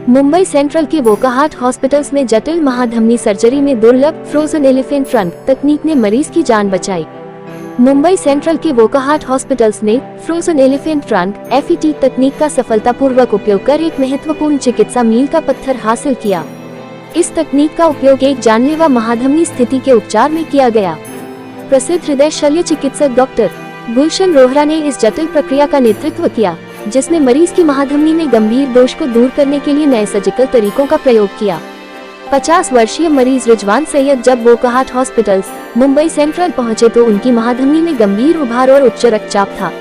Mumbai central के वोकाहाट hospitals में जटिल महाधमनी सर्जरी में दुर्लभ फ्रोजन एलिफेंट ट्रंक तकनीक ने मरीज की जान बचाई। मुंबई सेंट्रल के वोकाहाट हॉस्पिटल्स ने फ्रोजन एलिफेंट ट्रंक (FET) तकनीक का सफलतापूर्वक उपयोग कर एक महत्वपूर्ण चिकित्सा मील का पत्थर हासिल किया। इस तकनीक का उपयोग एक जानलेवा महाधमनी स्थिति के उपचार में किया गया। प्रसिद्ध हृदय शल्य चिकित्सक डॉक्टर गुलशन रोहरा ने इस जटिल प्रक्रिया का नेतृत्व किया, जिसमें मरीज की महाधमनी में गंभीर दोष को दूर करने के लिए नए सर्जिकल तरीकों का प्रयोग किया। 50 वर्षीय मरीज रिजवान सैयद जब वोकाहाट हॉस्पिटल्स मुंबई सेंट्रल पहुंचे तो उनकी महाधमनी में गंभीर उभार और उच्च रक्तचाप था।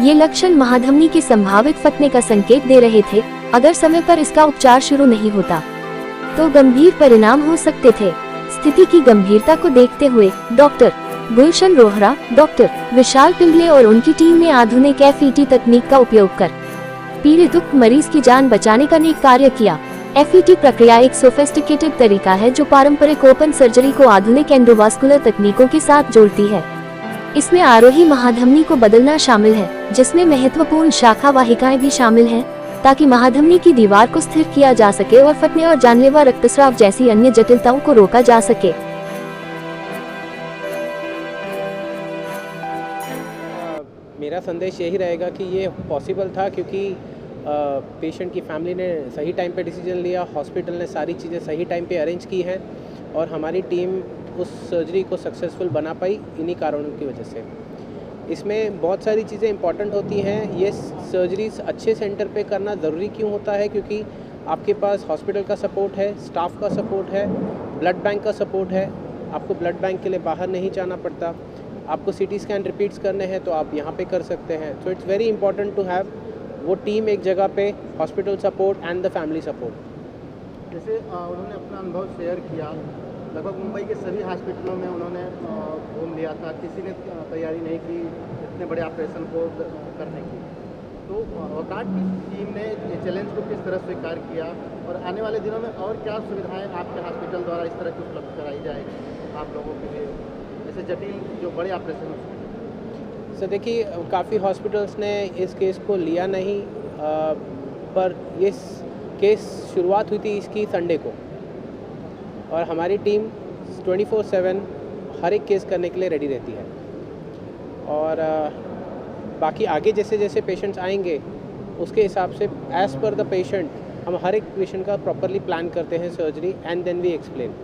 ये लक्षण महाधमनी के संभावित फटने का संकेत दे रहे थे। अगर समय पर इसका उपचार शुरू नहीं होता तो गंभीर परिणाम हो सकते थे। स्थिति की गंभीरता को देखते हुए डॉक्टर गुलशन रोहरा, डॉक्टर विशाल पिंगले और उनकी टीम ने आधुनिक FET तकनीक का उपयोग कर पीड़ित मरीज की जान बचाने का नेक कार्य किया। FET प्रक्रिया एक सोफिस्टिकेटेड तरीका है जो पारंपरिक ओपन सर्जरी को आधुनिक एंडोवास्कुलर तकनीकों के साथ जोड़ती है। इसमें आरोही महाधमनी को बदलना शामिल है, जिसमें महत्वपूर्ण शाखा वाहिकाएं भी शामिल हैं, ताकि महाधमनी की दीवार को स्थिर किया जा सके और फटने और जानलेवा रक्तस्राव जैसी अन्य जटिलताओं को रोका जा सके। मेरा संदेश यही रहेगा कि ये पॉसिबल था क्योंकि पेशेंट की फैमिली ने सही टाइम पे डिसीजन लिया, हॉस्पिटल ने सारी चीज़ें सही टाइम पे अरेंज की हैं और हमारी टीम उस सर्जरी को सक्सेसफुल बना पाई इन्हीं कारणों की वजह से। इसमें बहुत सारी चीज़ें इंपॉर्टेंट होती हैं। ये सर्जरीज अच्छे सेंटर पे करना ज़रूरी क्यों होता है? क्योंकि आपके पास हॉस्पिटल का सपोर्ट है, स्टाफ का सपोर्ट है, ब्लड बैंक का सपोर्ट है। आपको ब्लड बैंक के लिए बाहर नहीं जाना पड़ता। आपको CT स्कैन रिपीट्स करने हैं तो आप यहाँ पे कर सकते हैं। So it's very important to have वो टीम एक जगह पे, hospital support and the family support. जैसे उन्होंने अपना अनुभव शेयर किया, लगभग मुंबई के सभी हॉस्पिटलों में उन्होंने घूम लिया था, किसी ने तैयारी नहीं की इतने बड़े ऑपरेशन को करने की। तो वोकाहाट की टीम ने ये चैलेंज को किस तरह स्वीकार किया और आने वाले दिनों में और क्या सुविधाएं आपके हॉस्पिटल द्वारा इस तरह की उपलब्ध कराई जाएगी आप लोगों के लिए, जैसे जटिल जो बड़े ऑपरेशन? सर देखिए, काफ़ी हॉस्पिटल्स ने इस केस को लिया नहीं, पर ये केस शुरुआत हुई थी इसकी संडे को और हमारी टीम 24/7 हर एक केस करने के लिए रेडी रहती है। और बाकी आगे जैसे जैसे पेशेंट्स आएंगे उसके हिसाब से एज़ पर द पेशेंट हम हर एक पेशेंट का प्रॉपरली प्लान करते हैं surgery and then we explain.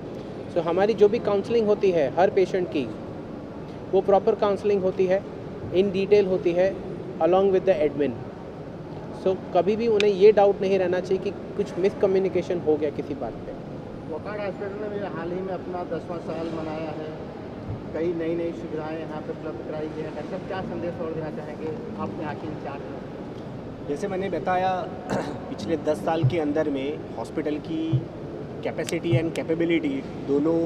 So हमारी जो भी काउंसलिंग होती है हर पेशेंट की, वो प्रॉपर काउंसलिंग होती है, इन डिटेल होती है अलॉन्ग विद द एडमिन। सो कभी भी उन्हें ये डाउट नहीं रहना चाहिए कि कुछ मिसकम्युनिकेशन हो गया किसी बात पे। वोकाहाट हॉस्पिटल ने भी हाल ही में अपना 10वां साल मनाया है, कई नई नई सुविधाएं यहाँ पे उपलब्ध कराई गई हैं। डॉक्टर साहब, क्या संदेश और देना चाहेंगे आप यहाँ के इंचार्ज हैं? जैसे मैंने बताया, पिछले 10 साल के अंदर में हॉस्पिटल की कैपेसिटी एंड कैपेबिलिटी दोनों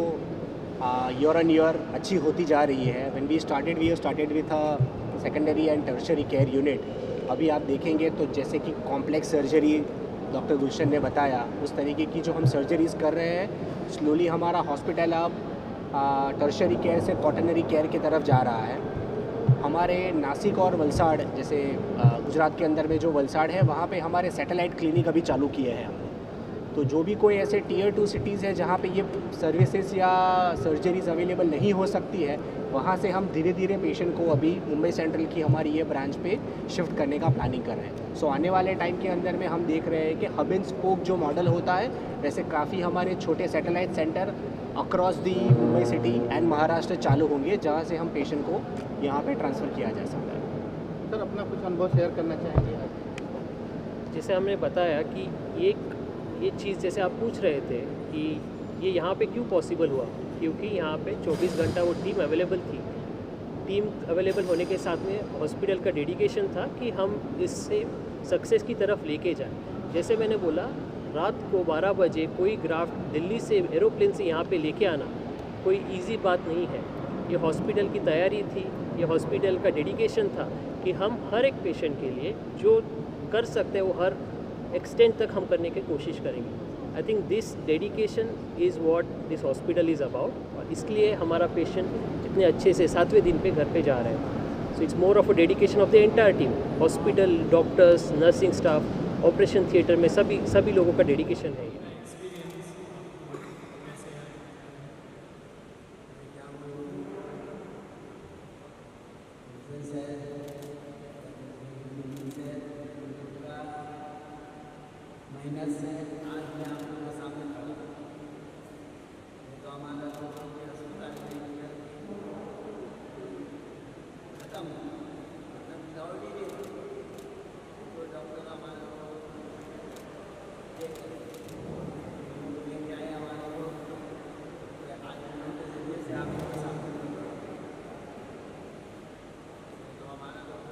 ईयर ऑन ईयर अच्छी होती जा रही है। When we started with a secondary and tertiary care unit. अभी आप देखेंगे तो जैसे कि कॉम्प्लेक्स सर्जरी डॉक्टर गुलशन ने बताया, उस तरीके की जो हम सर्जरीज कर रहे हैं, स्लोली हमारा हॉस्पिटल अब टर्शियरी केयर से क्वाटरनरी केयर की तरफ जा रहा है। हमारे नासिक और वलसाड़, जैसे गुजरात के अंदर में जो वलसाड़ है, वहाँ पे हमारे सैटेलाइट क्लिनिक अभी चालू किए हैं हमने। तो जो भी कोई ऐसे Tier 2 सिटीज़ है जहाँ पे ये सर्विसेज या सर्जरीज अवेलेबल नहीं हो सकती है, वहाँ से हम धीरे धीरे पेशेंट को अभी मुंबई सेंट्रल की हमारी ये ब्रांच पे शिफ्ट करने का प्लानिंग कर रहे हैं। सो आने वाले टाइम के अंदर में हम देख रहे हैं कि हब एंड स्पोक जो मॉडल होता है, वैसे काफ़ी हमारे छोटे satellite centre across the Mumbai city and Maharashtra चालू होंगे, जहाँ से हम पेशेंट को यहाँ पे ट्रांसफ़र किया जा सकता है। सर, अपना कुछ अनुभव शेयर करना चाहेंगे? जैसे हमने बताया कि ये चीज़ जैसे आप पूछ रहे थे कि ये यहाँ पे क्यों पॉसिबल हुआ, क्योंकि यहाँ पे 24 घंटा वो टीम अवेलेबल थी। टीम अवेलेबल होने के साथ में हॉस्पिटल का डेडिकेशन था कि हम इससे सक्सेस की तरफ लेके जाएं। जैसे मैंने बोला, रात को 12 बजे कोई ग्राफ्ट दिल्ली से एरोप्लेन से यहाँ पे लेके आना कोई इजी बात नहीं है। ये हॉस्पिटल की तैयारी थी, ये हॉस्पिटल का डेडिकेशन था कि हम हर एक पेशेंट के लिए जो कर सकते हैं वो हर एक्सटेंट तक हम करने की कोशिश करेंगे। I think this dedication is what this hospital is about, और इसलिए हमारा पेशेंट इतने अच्छे से 7वें दिन पे घर पे जा रहे हैं। So it's more of a dedication of the entire team, hospital, doctors, nursing staff, operation theatre में सभी लोगों का डेडिकेशन है। मेहनत से आज मैं आप लोगों के सामने खड़ा हूँ। तो हमारा लोगों के अस्पताल में खत्म मतलब दौड़ ही नहीं तो डॉक्टर हमारे को लेके आए हमारे को आज उनके जरिए से आप लोगों के सामने तो हमारा लोग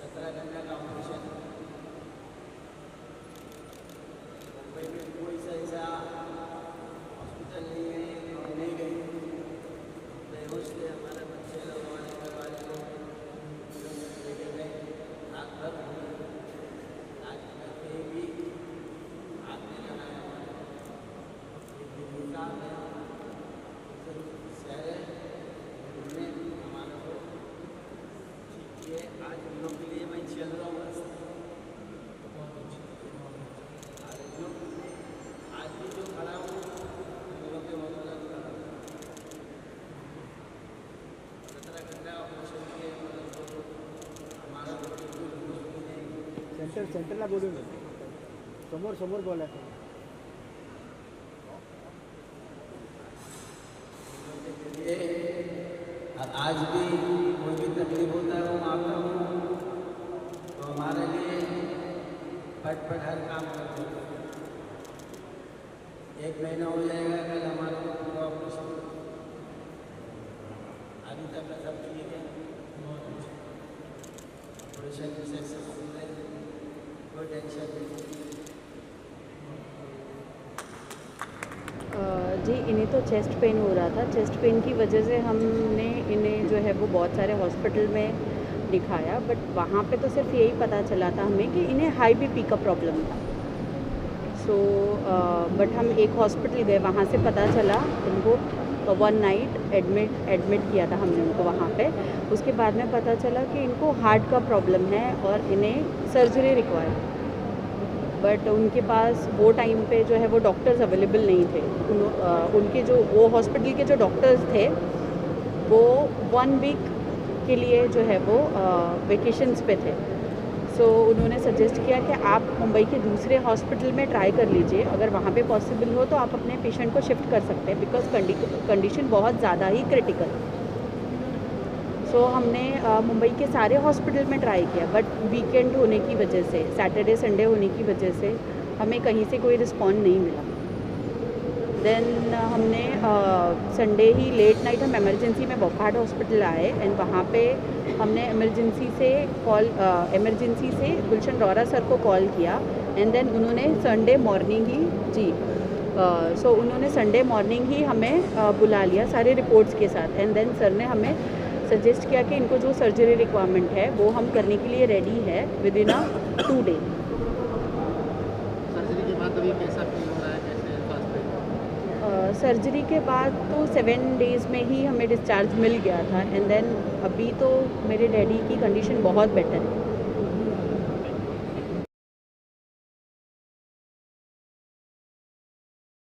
17 घंटा का ऑपरेशन मुंबई में कोई सा ऐसा हॉस्पिटल नहीं है नहीं गई बेहोश थे हमारे बच्चे लोग हमारे घर वाले लोग लेके गए रात भर आज करके भी हाथ नहीं लगाया एक दिन का शहर है उनने हमारे को ठीक किए। आज उन लोग के लिए मैं चल रहा हूँ आज भी जो खड़ा हूँ उन लोग के मतलब खड़ा हूँ 17 घंटा ऑपरेशन किए हमारा सेंटरला बोलून समोर समोर बोलायचं और आज भी कोई भी तकलीफ होता है वो माफता हूँ तो हमारे लिए फट हर काम करते हैं। 1 महीना हो जाएगा कल हमारे को पूरा ऑपरेशन अभी तक का सब ठीक है ऑपरेशन सक्सेसफुल है कोई टेंशन नहीं। जी इन्हें तो चेस्ट पेन हो रहा था। चेस्ट पेन की वजह से हमने इन्हें जो है वो बहुत सारे हॉस्पिटल में दिखाया बट वहाँ पे तो सिर्फ यही पता चला था हमें कि इन्हें हाई बीपी का प्रॉब्लम था। सो बट हम एक हॉस्पिटल गए वहाँ से पता चला इनको 1 नाइट एडमिट किया था हमने उनको वहाँ पे। उसके बाद में पता चला कि इनको हार्ट का प्रॉब्लम है और इन्हें सर्जरी रिक्वायर बट उनके पास वो टाइम पे जो है वो डॉक्टर्स अवेलेबल नहीं थे। उनके जो वो हॉस्पिटल के जो डॉक्टर्स थे वो 1 वीक के लिए जो है वो वेकेशंस पे थे। सो उन्होंने सजेस्ट किया कि आप मुंबई के दूसरे हॉस्पिटल में ट्राई कर लीजिए, अगर वहाँ पे पॉसिबल हो तो आप अपने पेशेंट को शिफ्ट कर सकते हैं बिकॉज कंडीशन बहुत ज़्यादा ही क्रिटिकल। सो हमने मुंबई के सारे हॉस्पिटल में ट्राई किया बट वीकेंड होने की वजह से सैटरडे संडे होने की वजह से हमें कहीं से कोई रिस्पॉन्स नहीं मिला। देन हमने संडे ही लेट नाइट हम इमरजेंसी में वोकहार्ट हॉस्पिटल आए एंड वहाँ पे हमने इमरजेंसी से गुलशन रोहरा सर को कॉल किया एंड देन उन्होंने संडे मॉर्निंग ही उन्होंने संडे मॉर्निंग ही हमें बुला लिया सारे रिपोर्ट्स के साथ एंड देन सर ने हमें सजेस्ट किया कि इनको जो सर्जरी रिक्वायरमेंट है वो हम करने के लिए रेडी है विद इन 2 डे। सर्जरी के बाद अभी कैसा फील हो रहा है, कैसे फास्ट सर्जरी के बाद तो 7 डेज़ में ही हमें डिस्चार्ज मिल गया था एंड देन अभी तो मेरे डैडी की कंडीशन बहुत बेटर है।